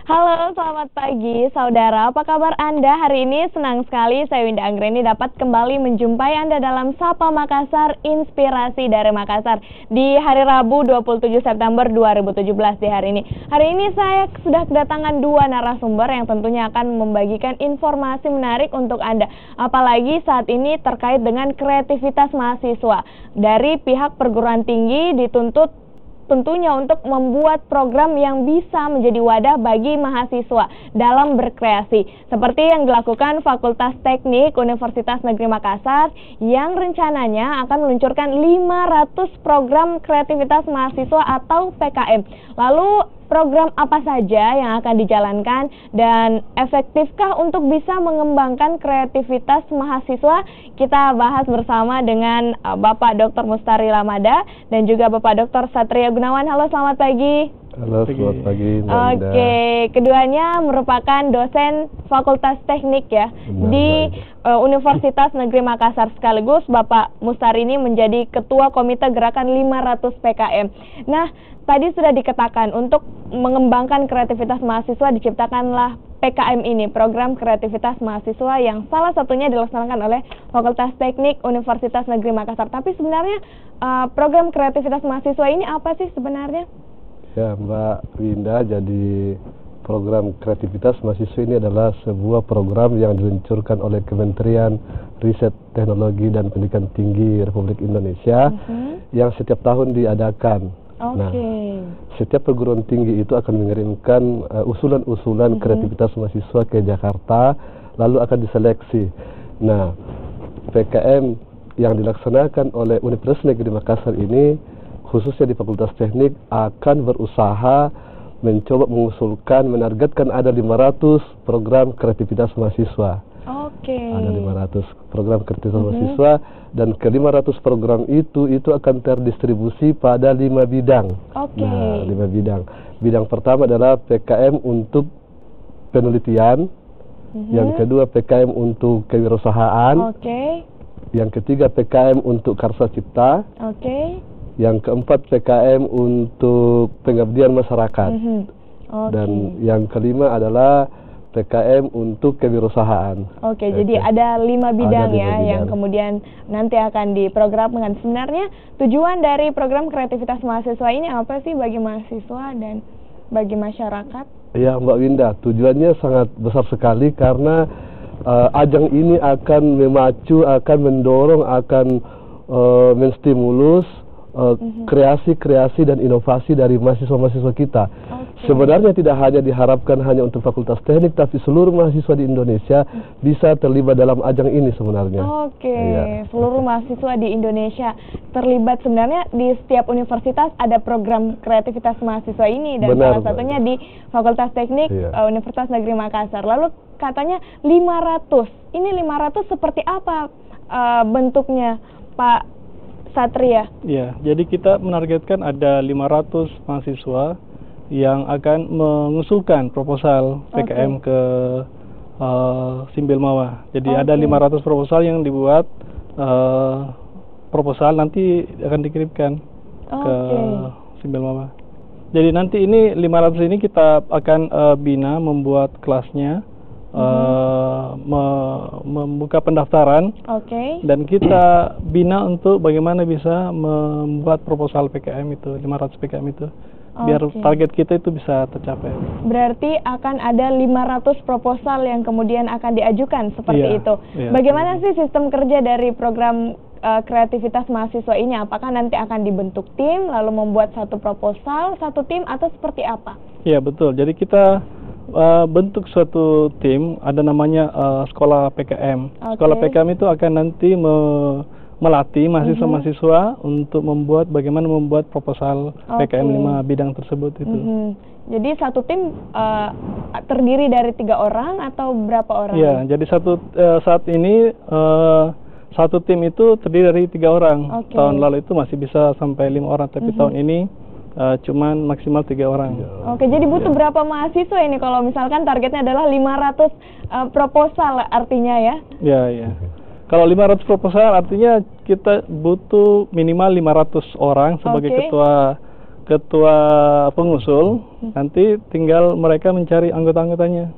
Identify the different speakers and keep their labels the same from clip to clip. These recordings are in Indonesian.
Speaker 1: Halo, selamat pagi saudara. Apa kabar Anda hari ini? Senang sekali saya Winda Anggreni dapat kembali menjumpai Anda dalam Sapa Makassar, Inspirasi dari Makassar di hari Rabu 27 September 2017 di hari ini. Hari ini saya sudah kedatangan dua narasumber yang tentunya akan membagikan informasi menarik untuk Anda. Apalagi saat ini terkait dengan kreativitas mahasiswa. Dari pihak perguruan tinggi dituntut tentunya untuk membuat program yang bisa menjadi wadah bagi mahasiswa dalam berkreasi. Seperti yang dilakukan Fakultas Teknik Universitas Negeri Makassar yang rencananya akan meluncurkan 500 program kreativitas mahasiswa atau PKM. Lalu program apa saja yang akan dijalankan dan efektifkah untuk bisa mengembangkan kreativitas mahasiswa? Kita bahas bersama dengan Bapak Dr. Mustari Lamada dan juga Bapak Dr. Satria Gunawan. Halo, selamat pagi.
Speaker 2: Halo, selamat pagi.
Speaker 1: Oke, keduanya merupakan dosen Fakultas Teknik ya di Universitas Negeri Makassar, sekaligus Bapak Mustari ini menjadi Ketua Komite Gerakan 500 PKM. Nah, tadi sudah dikatakan untuk mengembangkan kreativitas mahasiswa diciptakanlah PKM ini, program kreativitas mahasiswa yang salah satunya dilaksanakan oleh Fakultas Teknik Universitas Negeri Makassar. Tapi sebenarnya program kreativitas mahasiswa ini apa sih sebenarnya?
Speaker 2: Ya, Mbak Winda, jadi program kreativitas mahasiswa ini adalah sebuah program yang diluncurkan oleh Kementerian Riset Teknologi dan Pendidikan Tinggi Republik Indonesia yang setiap tahun diadakan. Nah, setiap perguruan tinggi itu akan mengirimkan usulan-usulan kreativitas mahasiswa ke Jakarta, lalu akan diseleksi. Nah, PKM yang dilaksanakan oleh Universitas Negeri Makassar ini, khususnya di Fakultas Teknik, akan berusaha mencoba mengusulkan, menargetkan ada 500 program kreativitas mahasiswa. Ada 500 program kreativitas mahasiswa, dan ke 500 program itu akan terdistribusi pada 5 bidang. Nah, 5 bidang. Bidang pertama adalah PKM untuk penelitian, yang kedua PKM untuk kewirausahaan, yang ketiga PKM untuk karsa cipta, yang keempat PKM untuk pengabdian masyarakat, dan yang kelima adalah PKM untuk kewirausahaan.
Speaker 1: Jadi ada 5 bidang yang kemudian nanti akan diprogramkan. Sebenarnya tujuan dari program kreativitas mahasiswa ini apa sih bagi mahasiswa dan bagi masyarakat? Ya,
Speaker 2: Mbak Winda, tujuannya sangat besar sekali karena ajang ini akan memacu, akan mendorong, akan menstimulus kreasi-kreasi dan inovasi dari mahasiswa-mahasiswa kita. Sebenarnya tidak hanya diharapkan hanya untuk Fakultas Teknik, tapi seluruh mahasiswa di Indonesia bisa terlibat dalam ajang ini sebenarnya. Seluruh mahasiswa di Indonesia terlibat. Sebenarnya di setiap universitas ada program kreativitas mahasiswa ini, dan salah satunya di Fakultas Teknik Universitas Negeri Makassar. Lalu katanya 500. Ini 500 seperti apa bentuknya, Pak Satria?
Speaker 3: Ya, jadi kita menargetkan ada 500 mahasiswa yang akan mengusulkan proposal PKM ke Simbil Mawa. Jadi ada 500 proposal yang dibuat, proposal nanti akan dikirimkan ke Simbil Mawa. Jadi nanti ini 500 ini kita akan bina, membuat kelasnya, membuka pendaftaran, dan kita bina untuk bagaimana bisa membuat proposal PKM itu, 500 PKM itu, biar target kita itu bisa tercapai. Berarti akan ada 500 proposal yang kemudian akan diajukan seperti itu. Bagaimana sih sistem kerja dari program kreativitas mahasiswa ini? Apakah nanti akan dibentuk tim lalu membuat satu proposal, satu tim, atau seperti apa? Ya, betul. Jadi kita bentuk suatu tim, ada namanya sekolah PKM. Sekolah PKM itu akan nanti melatih mahasiswa-mahasiswa untuk bagaimana membuat proposal PKM 5 bidang tersebut itu. Jadi satu tim terdiri dari 3 orang atau berapa orang? Ya, jadi saat ini satu tim itu terdiri dari 3 orang. Tahun lalu itu masih bisa sampai 5 orang, tapi tahun ini cuman maksimal 3 orang. Jadi butuh berapa mahasiswa ini kalau misalkan targetnya adalah 500 proposal artinya ya? Ya. Kalau 500 proposal artinya kita butuh minimal 500 orang sebagai ketua ketua pengusul, nanti tinggal mereka mencari anggota-anggotanya.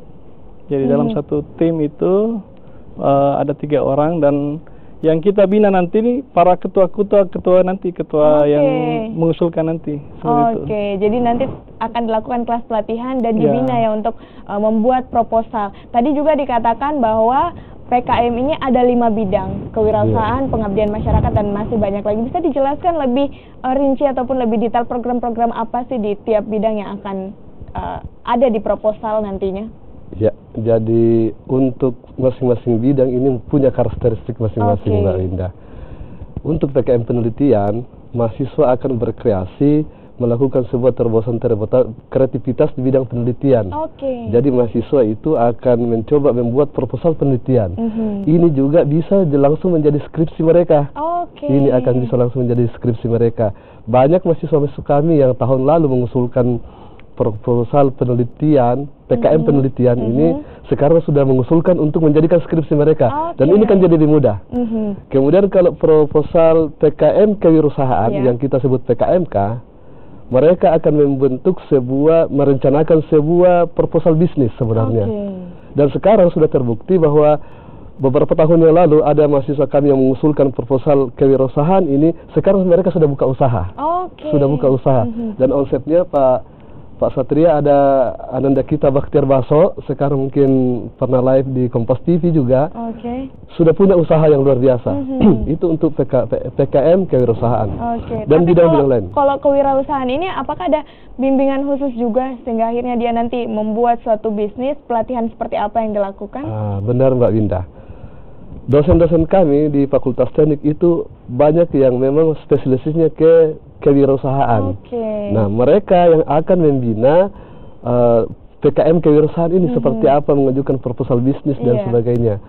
Speaker 3: Jadi dalam satu tim itu ada 3 orang, dan yang kita bina nanti nih para ketua nanti, ketua yang mengusulkan nanti.
Speaker 1: Oke, jadi nanti akan dilakukan kelas pelatihan dan dibina ya untuk membuat proposal. Tadi juga dikatakan bahwa PKM ini ada 5 bidang, kewirausahaan, pengabdian masyarakat, dan masih banyak lagi. Bisa dijelaskan lebih rinci ataupun lebih detail program-program apa sih di tiap bidang yang akan ada di proposal nantinya?
Speaker 2: Ya, jadi untuk masing-masing bidang ini punya karakteristik masing-masing, Mbak Winda. Untuk PKM penelitian, mahasiswa akan berkreasi melakukan sebuah terobosan kreativitas di bidang penelitian. Jadi mahasiswa itu akan mencoba membuat proposal penelitian. Ini juga bisa langsung menjadi skripsi mereka. Ini akan bisa langsung menjadi skripsi mereka. Banyak mahasiswa kami yang tahun lalu mengusulkan proposal penelitian, PKM penelitian ini sekarang sudah mengusulkan untuk menjadikan skripsi mereka. Dan ini kan jadi lebih mudah. Kemudian kalau proposal PKM kewirausahaan yang kita sebut PKMK, mereka akan merencanakan sebuah proposal bisnis sebenarnya. Dan sekarang sudah terbukti bahwa beberapa tahun yang lalu ada mahasiswa kami yang mengusulkan proposal kewirausahaan ini, sekarang mereka sudah buka usaha. Sudah buka usaha. Dan omsetnya Pak Satria ada Ananda kita Bakhtiar Baso, sekarang mungkin pernah live di Kompas TV juga. Sudah punya usaha yang luar biasa. Itu untuk PKM kewirausahaan. Dan bidang-bidang lain.
Speaker 1: Kalau kewirausahaan ini apakah ada bimbingan khusus juga sehingga akhirnya dia nanti membuat suatu bisnis, pelatihan seperti apa yang dilakukan?
Speaker 2: Benar Mbak Winda. Dosen-dosen kami di Fakultas Teknik itu banyak yang memang spesialisnya ke kewirausahaan. Nah, mereka yang akan membina PKM kewirausahaan ini seperti apa, mengajukan proposal bisnis dan sebagainya.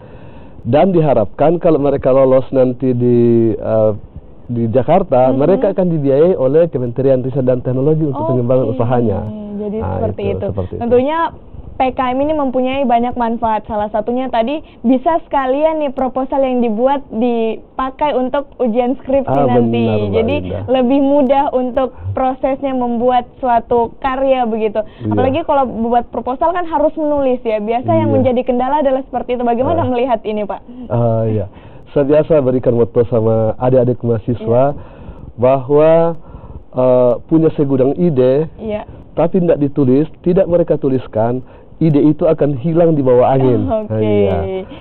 Speaker 2: Dan diharapkan kalau mereka lolos nanti di Jakarta, mereka akan dibiayai oleh Kementerian Riset dan Teknologi untuk pengembangan usahanya.
Speaker 1: Jadi seperti itu. Tentunya PKM ini mempunyai banyak manfaat. Salah satunya tadi bisa sekalian nih proposal yang dibuat dipakai untuk ujian skripsi nanti. Jadi lebih mudah untuk prosesnya membuat suatu karya begitu. Apalagi kalau buat proposal kan harus menulis ya. Biasa yang menjadi kendala adalah seperti itu. Bagaimana melihat ini, Pak?
Speaker 2: Saya biasa berikan moto sama adik-adik mahasiswa bahwa punya segudang ide, tapi tidak ditulis, tidak mereka tuliskan, ide itu akan hilang di bawah angin.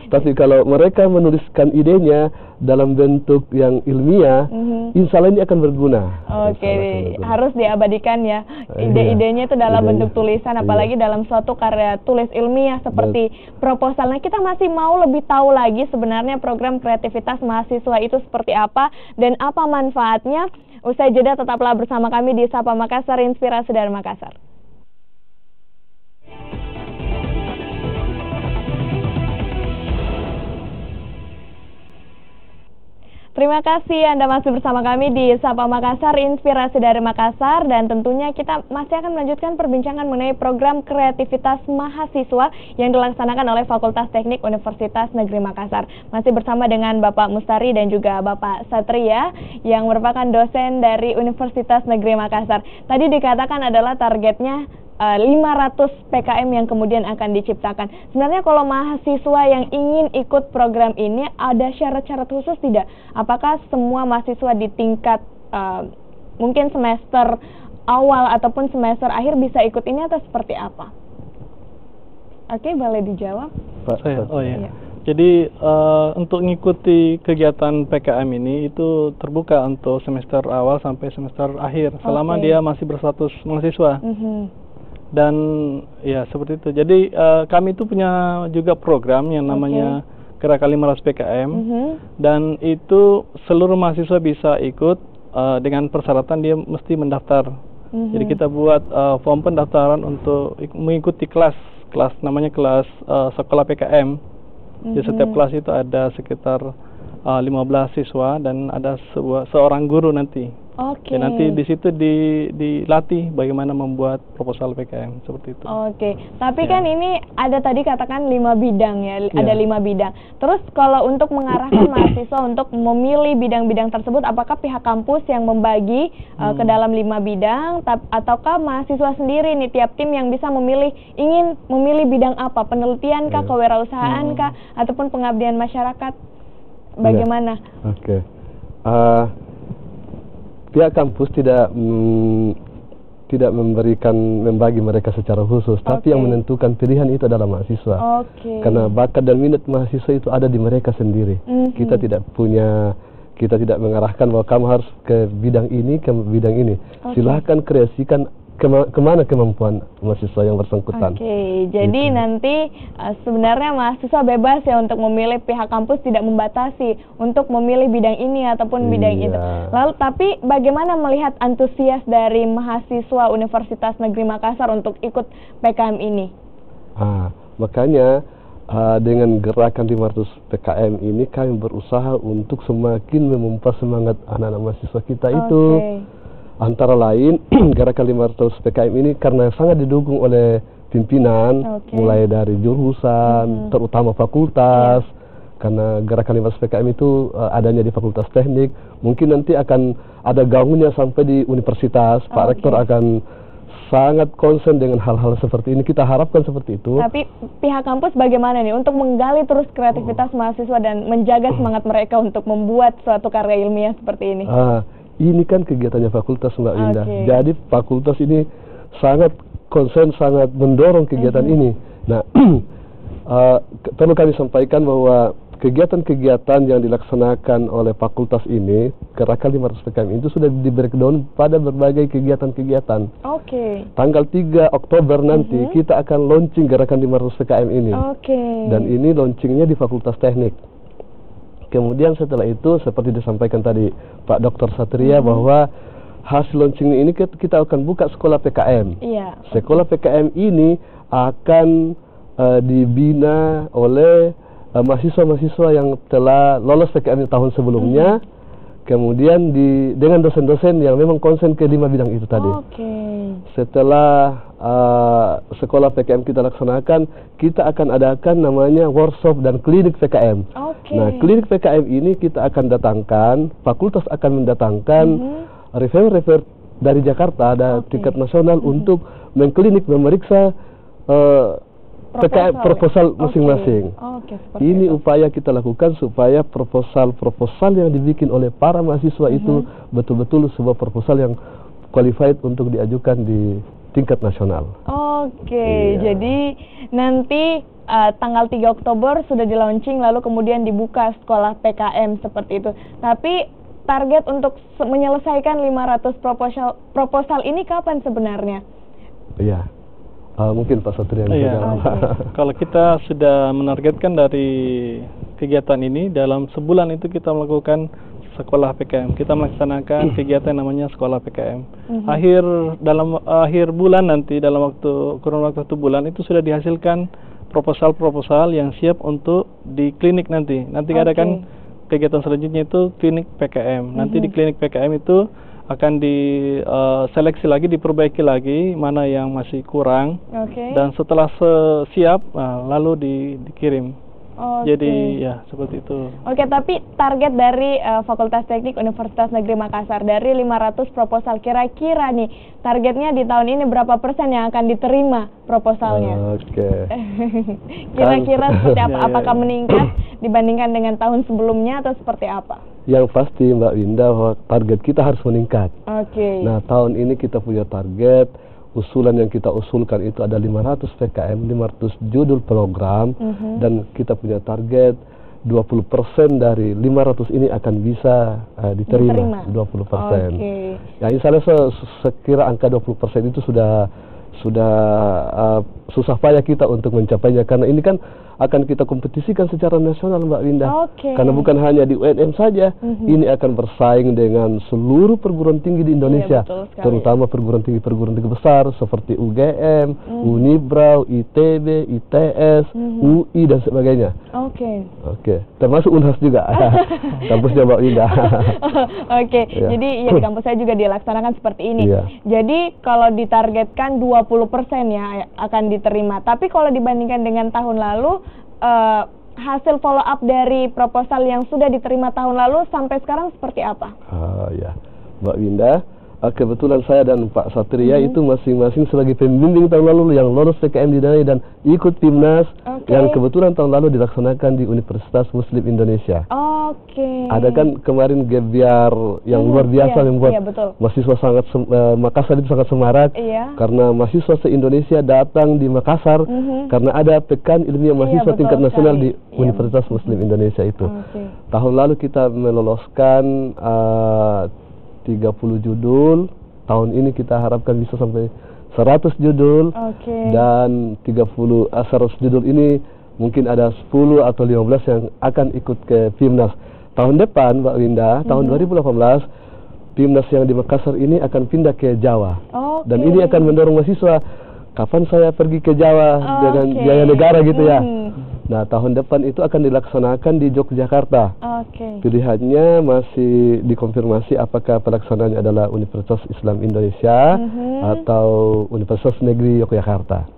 Speaker 2: Tapi kalau mereka menuliskan idenya dalam bentuk yang ilmiah, insya Allah ini akan berguna.
Speaker 1: Harus diabadikan ya. Ide-idenya itu dalam bentuk tulisan, apalagi dalam suatu karya tulis ilmiah seperti proposal. Nah, kita masih mau lebih tahu lagi sebenarnya program kreativitas mahasiswa itu seperti apa dan apa manfaatnya. Usai jeda tetaplah bersama kami di Sapa Makassar, Inspirasi dari Makassar. Terima kasih Anda masih bersama kami di Sapa Makassar, Inspirasi dari Makassar, dan tentunya kita masih akan melanjutkan perbincangan mengenai program kreativitas mahasiswa yang dilaksanakan oleh Fakultas Teknik Universitas Negeri Makassar. Masih bersama dengan Bapak Mustari dan juga Bapak Satria yang merupakan dosen dari Universitas Negeri Makassar. Tadi dikatakan adalah targetnya 500 PKM yang kemudian akan diciptakan. Sebenarnya kalau mahasiswa yang ingin ikut program ini ada syarat-syarat khusus tidak? Apakah semua mahasiswa di tingkat mungkin semester awal ataupun semester akhir bisa ikut ini atau seperti apa? Boleh dijawab?
Speaker 3: Jadi untuk mengikuti kegiatan PKM ini itu terbuka untuk semester awal sampai semester akhir selama dia masih berstatus mahasiswa. Dan ya seperti itu. Jadi kami itu punya juga program yang namanya Gerakan 500 PKM, dan itu seluruh mahasiswa bisa ikut dengan persyaratan dia mesti mendaftar. Jadi kita buat form pendaftaran untuk mengikuti kelas namanya kelas sekolah PKM. Di setiap kelas itu ada sekitar 15 siswa dan ada seorang guru nanti.
Speaker 1: Oke.
Speaker 3: Nanti di situ dilatih bagaimana membuat proposal PKM seperti itu.
Speaker 1: Oke. Tapi kan ini ada tadi katakan 5 bidang ya, ada 5 bidang. Terus kalau untuk mengarahkan mahasiswa untuk memilih bidang-bidang tersebut, apakah pihak kampus yang membagi ke dalam 5 bidang, ataukah mahasiswa sendiri nih tiap tim yang bisa ingin memilih bidang apa? Penelitian kah, kewirausahaan kah, ataupun pengabdian masyarakat? Bagaimana?
Speaker 2: Oke. Pihak kampus tidak membagi mereka secara khusus, tapi yang menentukan pilihan itu adalah mahasiswa. Karena bakat dan minat mahasiswa itu ada di mereka sendiri. Kita tidak mengarahkan bahwa kamu harus ke bidang ini, ke bidang ini. Silahkan kreasikan kemana kemampuan mahasiswa yang bersangkutan.
Speaker 1: Jadi nanti sebenarnya mahasiswa bebas ya untuk memilih, pihak kampus tidak membatasi untuk memilih bidang ini ataupun bidang itu. Lalu tapi bagaimana melihat antusias dari mahasiswa Universitas Negeri Makassar untuk ikut PKM ini?
Speaker 2: Makanya dengan gerakan 500 PKM ini kami berusaha untuk semakin memompa semangat anak-anak mahasiswa kita itu. Antara lain gerakan 500 PKM ini karena sangat didukung oleh pimpinan, mulai dari jurusan, terutama fakultas. Karena gerakan 500 PKM itu adanya di Fakultas Teknik, mungkin nanti akan ada gaungnya sampai di universitas. Pak Rektor akan sangat konsen dengan hal-hal seperti ini. Kita harapkan seperti itu.
Speaker 1: Tapi pihak kampus bagaimana nih untuk menggali terus kreativitas mahasiswa dan menjaga semangat mereka untuk membuat suatu karya ilmiah seperti ini?
Speaker 2: Ini kan kegiatannya fakultas, Mbak Winda. Jadi fakultas ini sangat konsen, sangat mendorong kegiatan ini. Nah, perlu kami sampaikan bahwa kegiatan-kegiatan yang dilaksanakan oleh fakultas ini, gerakan 500 PKM itu sudah di breakdown pada berbagai kegiatan-kegiatan. Tanggal 3 Oktober nanti kita akan launching gerakan 500 PKM ini. Dan ini launchingnya di Fakultas Teknik. Kemudian setelah itu seperti disampaikan tadi Pak Dr. Satria bahwa hasil launching ini kita akan buka sekolah PKM. Sekolah PKM ini akan dibina oleh mahasiswa-mahasiswa yang telah lolos PKM di tahun sebelumnya. Kemudian dengan dosen-dosen yang memang konsen ke 5 bidang itu tadi. Setelah sekolah PKM kita laksanakan, kita akan adakan namanya workshop dan klinik PKM. Nah, klinik PKM ini kita akan datangkan, fakultas akan mendatangkan reviewer dari Jakarta dan tingkat nasional untuk mengklinik, memeriksa PKM proposal masing-masing. Ini upaya kita lakukan supaya proposal yang dibikin oleh para mahasiswa itu betul-betul sebuah proposal yang qualified untuk diajukan di tingkat nasional.
Speaker 1: Jadi nanti tanggal 3 Oktober sudah di launching, lalu kemudian dibuka sekolah PKM seperti itu. Tapi target untuk menyelesaikan 500 proposal ini kapan sebenarnya?
Speaker 2: Mungkin Pak Satria yang
Speaker 3: Kalau kita sudah menargetkan dari kegiatan ini, dalam sebulan itu kita melakukan sekolah PKM. Kita melaksanakan kegiatan namanya sekolah PKM. Dalam akhir bulan nanti, dalam kurun waktu 1 bulan itu sudah dihasilkan proposal-proposal yang siap untuk di klinik nanti. Nanti ada kan kegiatan selanjutnya itu klinik PKM. Nanti di klinik PKM itu akan diseleksi lagi, diperbaiki lagi mana yang masih kurang. Dan setelah siap, lalu dikirim. Jadi ya seperti itu.
Speaker 1: Tapi target dari Fakultas Teknik Universitas Negeri Makassar dari 500 proposal, kira-kira nih targetnya di tahun ini berapa persen yang akan diterima proposalnya? Kira-kira seperti apa? Apakah meningkat dibandingkan dengan tahun sebelumnya atau seperti apa?
Speaker 2: Yang pasti Mbak Winda bahwa target kita harus meningkat. Nah, tahun ini kita punya target, usulan yang kita usulkan itu ada 500 PKM, 500 judul program, dan kita punya target 20% dari 500 ini akan bisa diterima. 20%. Ya, insya Allah sekira angka 20% itu sudah susah payah kita untuk mencapainya, karena ini kan akan kita kompetisikan secara nasional, Mbak Winda. Karena bukan hanya di UNM saja, ini akan bersaing dengan seluruh perguruan tinggi di Indonesia, terutama perguruan tinggi besar seperti UGM, Unibrau, ITB, ITS, UI dan sebagainya. Termasuk Unhas juga, kampusnya Mbak Winda.
Speaker 1: Jadi ya di kampus saya juga dilaksanakan seperti ini. Jadi kalau ditargetkan 20% ya akan diterima. Tapi kalau dibandingkan dengan tahun lalu, hasil follow up dari proposal yang sudah diterima tahun lalu sampai sekarang seperti apa?
Speaker 2: Mbak Winda, kebetulan saya dan Pak Satria itu masing-masing sebagai pembimbing tahun lalu yang lolos PKM Dinai dan ikut Timnas yang kebetulan tahun lalu dilaksanakan di Universitas Muslim Indonesia. Ada kan kemarin gap year yang luar biasa membuat mahasiswa Makassar itu sangat semarak karena mahasiswa se-Indonesia datang di Makassar karena ada pekan ilmiah mahasiswa tingkat nasional di Universitas Muslim Indonesia itu. Tahun lalu kita meloloskan 30 judul, tahun ini kita harapkan bisa sampai 100 judul, dan 100 judul ini mungkin ada 10 atau 15 yang akan ikut ke Timnas. Tahun depan, Mbak Winda, tahun 2018, Timnas yang di Makassar ini akan pindah ke Jawa, dan ini akan mendorong mahasiswa, kapan saya pergi ke Jawa dengan biaya negara gitu ya. Nah, tahun depan itu akan dilaksanakan di Yogyakarta. Pilihannya masih dikonfirmasi apakah pelaksananya adalah Universitas Islam Indonesia atau Universitas Negeri Yogyakarta.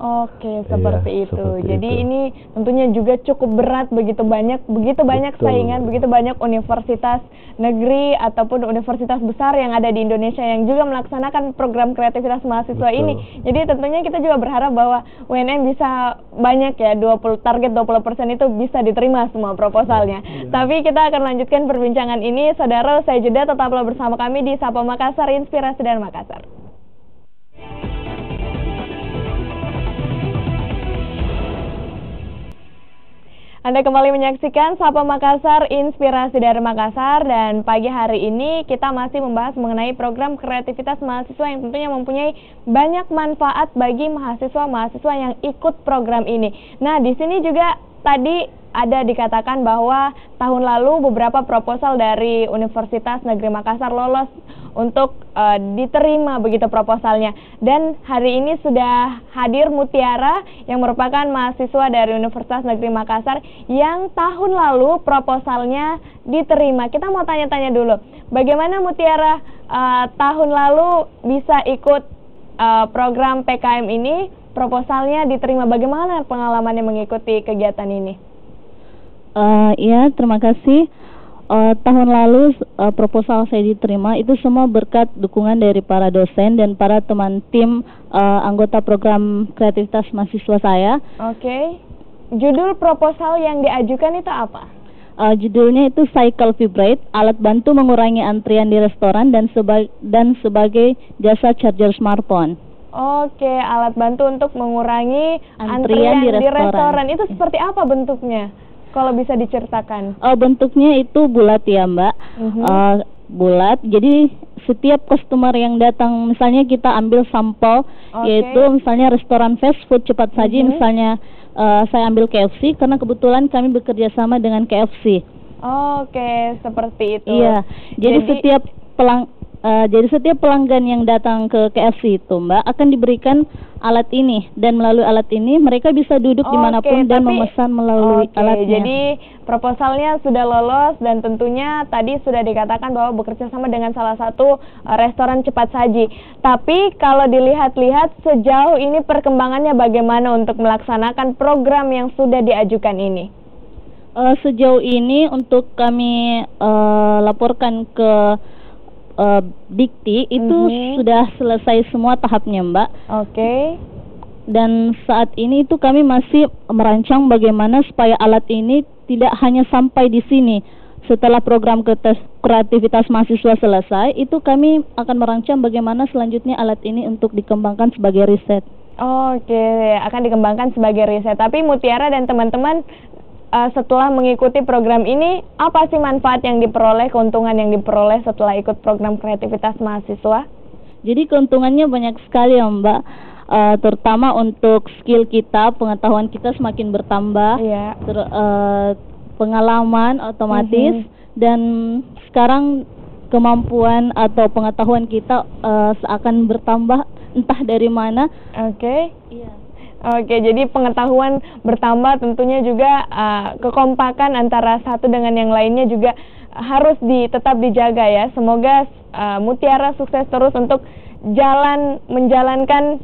Speaker 1: Seperti itu. Jadi ini tentunya juga cukup berat, begitu banyak saingan, begitu banyak universitas negeri ataupun universitas besar yang ada di Indonesia yang juga melaksanakan program kreativitas mahasiswa ini. Jadi tentunya kita juga berharap bahwa UNM bisa banyak ya, target 20% itu bisa diterima semua proposalnya. Tapi kita akan lanjutkan perbincangan ini, saudara. Saya jeda, tetaplah bersama kami di Sapa Makassar, Inspirasi dari Makassar. Anda kembali menyaksikan Sapa Makassar, Inspirasi dari Makassar, dan pagi hari ini kita masih membahas mengenai program kreativitas mahasiswa yang tentunya mempunyai banyak manfaat bagi mahasiswa-mahasiswa yang ikut program ini. Nah, di sini juga tadi ada dikatakan bahwa tahun lalu beberapa proposal dari Universitas Negeri Makassar lolos untuk diterima begitu proposalnya, dan hari ini sudah hadir Mutiara yang merupakan mahasiswa dari Universitas Negeri Makassar yang tahun lalu proposalnya diterima. Kita mau tanya-tanya dulu, bagaimana Mutiara tahun lalu bisa ikut program PKM ini, proposalnya diterima, bagaimana pengalamannya mengikuti kegiatan ini?
Speaker 4: Ya, terima kasih. Tahun lalu proposal saya diterima itu semua berkat dukungan dari para dosen dan para teman tim anggota program kreativitas mahasiswa saya.
Speaker 1: Judul proposal yang diajukan itu apa?
Speaker 4: Judulnya itu Cycle Vibrate, alat bantu mengurangi antrian di restoran dan sebagai jasa charger smartphone.
Speaker 1: Alat bantu untuk mengurangi antrian di restoran. Itu seperti apa bentuknya? Kalau bisa diceritakan.
Speaker 4: Bentuknya itu bulat ya, Mbak. Bulat. Jadi setiap customer yang datang, misalnya kita ambil sampel, yaitu misalnya restoran fast food cepat saji, misalnya saya ambil KFC karena kebetulan kami bekerja sama dengan KFC.
Speaker 1: Seperti itu.
Speaker 4: Iya. Jadi setiap pelanggan yang datang ke KFC itu, Mbak, akan diberikan alat ini, dan melalui alat ini mereka bisa duduk dimanapun dan memesan melalui alatnya.
Speaker 1: Jadi proposalnya sudah lolos, dan tentunya tadi sudah dikatakan bahwa bekerja sama dengan salah satu restoran cepat saji. Tapi kalau dilihat-lihat sejauh ini perkembangannya bagaimana untuk melaksanakan program yang sudah diajukan ini?
Speaker 4: Sejauh ini untuk kami laporkan ke Dikti itu sudah selesai semua tahapnya, Mbak. Dan saat ini itu kami masih merancang bagaimana supaya alat ini tidak hanya sampai di sini. Setelah program kreativitas mahasiswa selesai, itu kami akan merancang bagaimana selanjutnya alat ini untuk dikembangkan sebagai riset.
Speaker 1: Akan dikembangkan sebagai riset. Tapi Mutiara dan teman-teman, setelah mengikuti program ini, apa sih manfaat yang diperoleh, keuntungan yang diperoleh setelah ikut program kreativitas mahasiswa?
Speaker 4: Jadi keuntungannya banyak sekali ya, Mbak. terutama untuk skill kita, pengetahuan kita semakin bertambah, pengalaman otomatis, dan sekarang kemampuan atau pengetahuan kita seakan bertambah entah dari mana.
Speaker 1: Oke, jadi pengetahuan bertambah, tentunya juga kekompakan antara satu dengan yang lainnya juga harus tetap dijaga ya. Semoga Mutiara sukses terus untuk menjalankan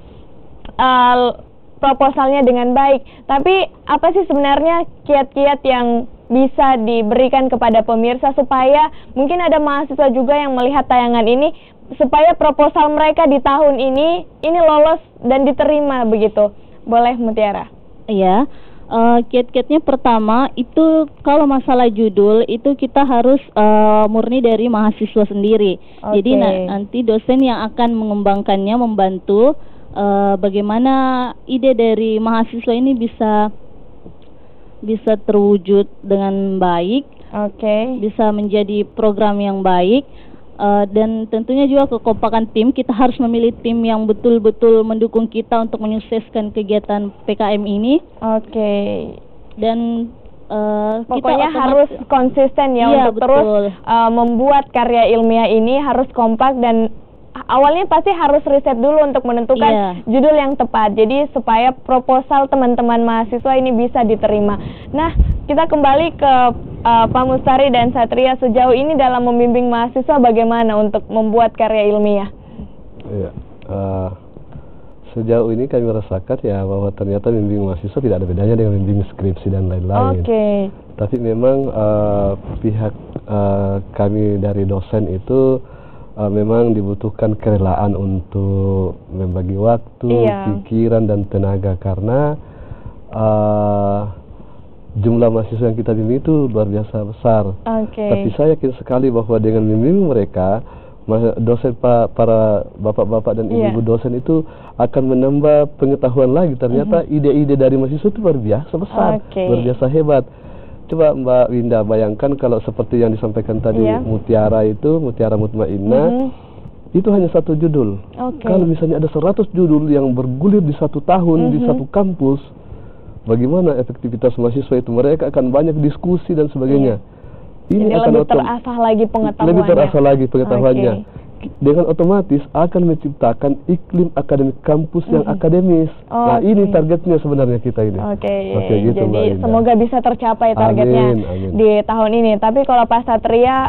Speaker 1: proposalnya dengan baik. Tapi apa sih sebenarnya kiat-kiat yang bisa diberikan kepada pemirsa supaya mungkin ada mahasiswa juga yang melihat tayangan ini, supaya proposal mereka di tahun ini lolos dan diterima begitu? Boleh Mutiara?
Speaker 4: Iya, kiat-kiatnya pertama itu kalau masalah judul itu kita harus murni dari mahasiswa sendiri. Jadi nanti dosen yang akan mengembangkannya, membantu bagaimana ide dari mahasiswa ini bisa terwujud dengan baik, bisa menjadi program yang baik, dan tentunya juga kekompakan tim. Kita harus memilih tim yang betul-betul mendukung kita untuk menyukseskan kegiatan PKM ini. Dan
Speaker 1: pokoknya kita harus konsisten ya untuk terus membuat karya ilmiah ini, harus kompak, dan awalnya pasti harus riset dulu untuk menentukan judul yang tepat. Jadi supaya proposal teman-teman mahasiswa ini bisa diterima. Nah, kita kembali ke Pak Mustari dan Satria. Sejauh ini dalam membimbing mahasiswa bagaimana untuk membuat karya ilmiah?
Speaker 2: Sejauh ini kami merasakan ya bahwa ternyata membimbing mahasiswa tidak ada bedanya dengan membimbing skripsi dan lain-lain. Tapi memang pihak kami dari dosen itu memang dibutuhkan kerelaan untuk membagi waktu, pikiran, dan tenaga, karena jumlah mahasiswa yang kita bimbing itu luar biasa besar. Tapi saya yakin sekali bahwa dengan membimbing mereka, dosen, para bapak-bapak dan ibu-ibu dosen itu akan menambah pengetahuan lagi. Ternyata ide-ide dari mahasiswa itu luar biasa besar, luar biasa hebat. Coba Mbak Winda bayangkan kalau seperti yang disampaikan tadi, Mutiara Mutmainnah, itu hanya satu judul. Kalau misalnya ada 100 judul yang bergulir di satu tahun, di satu kampus, bagaimana efektivitas mahasiswa itu? Mereka akan banyak diskusi dan sebagainya.
Speaker 1: Ini akan lebih terasah lagi pengetahuannya. Dengan otomatis akan menciptakan iklim akademik kampus yang akademis. Nah, ini targetnya sebenarnya kita ini. Gitu, jadi semoga bisa tercapai targetnya di tahun ini. Tapi kalau Pak Satria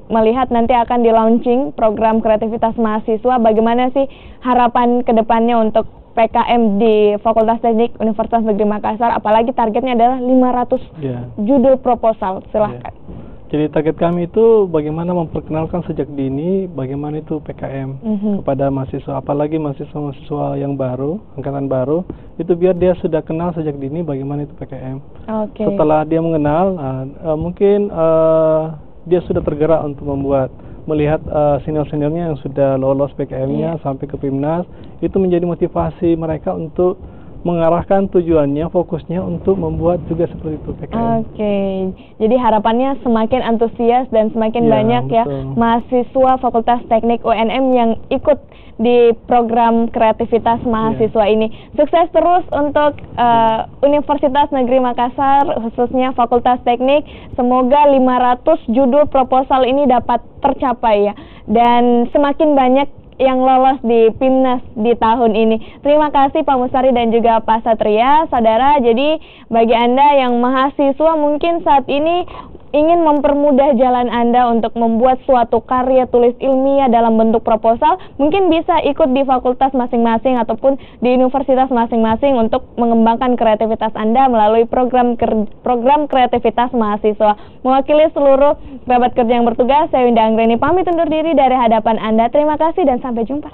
Speaker 1: melihat nanti akan di-launching program kreativitas mahasiswa, bagaimana sih harapan kedepannya untuk PKM di Fakultas Teknik Universitas Negeri Makassar, apalagi targetnya adalah 500 judul proposal? Silahkan.
Speaker 3: Jadi target kami itu bagaimana memperkenalkan sejak dini bagaimana itu PKM kepada mahasiswa, apalagi mahasiswa-mahasiswa yang baru, angkatan baru, itu biar dia sudah kenal sejak dini bagaimana itu PKM. Setelah dia mengenal, mungkin dia sudah tergerak untuk melihat senior-seniornya yang sudah lolos PKM-nya sampai ke PIMNAS, itu menjadi motivasi mereka untuk mengarahkan tujuannya, fokusnya untuk membuat juga seperti itu PKM.
Speaker 1: Jadi harapannya semakin antusias dan semakin banyak mahasiswa Fakultas Teknik UNM yang ikut di program kreativitas mahasiswa ini. Sukses terus untuk Universitas Negeri Makassar, khususnya Fakultas Teknik. Semoga 500 judul proposal ini dapat tercapai ya, dan semakin banyak yang lolos di PIMNAS di tahun ini. Terima kasih Pak Mustari dan juga Pak Satria. Saudara, jadi bagi Anda yang mahasiswa mungkin saat ini ingin mempermudah jalan Anda untuk membuat suatu karya tulis ilmiah dalam bentuk proposal, mungkin bisa ikut di fakultas masing-masing ataupun di universitas masing-masing untuk mengembangkan kreativitas Anda melalui program kreativitas mahasiswa. Mewakili seluruh kerabat kerja yang bertugas, saya Winda Anggreni pamit undur diri dari hadapan Anda. Terima kasih dan sampai jumpa.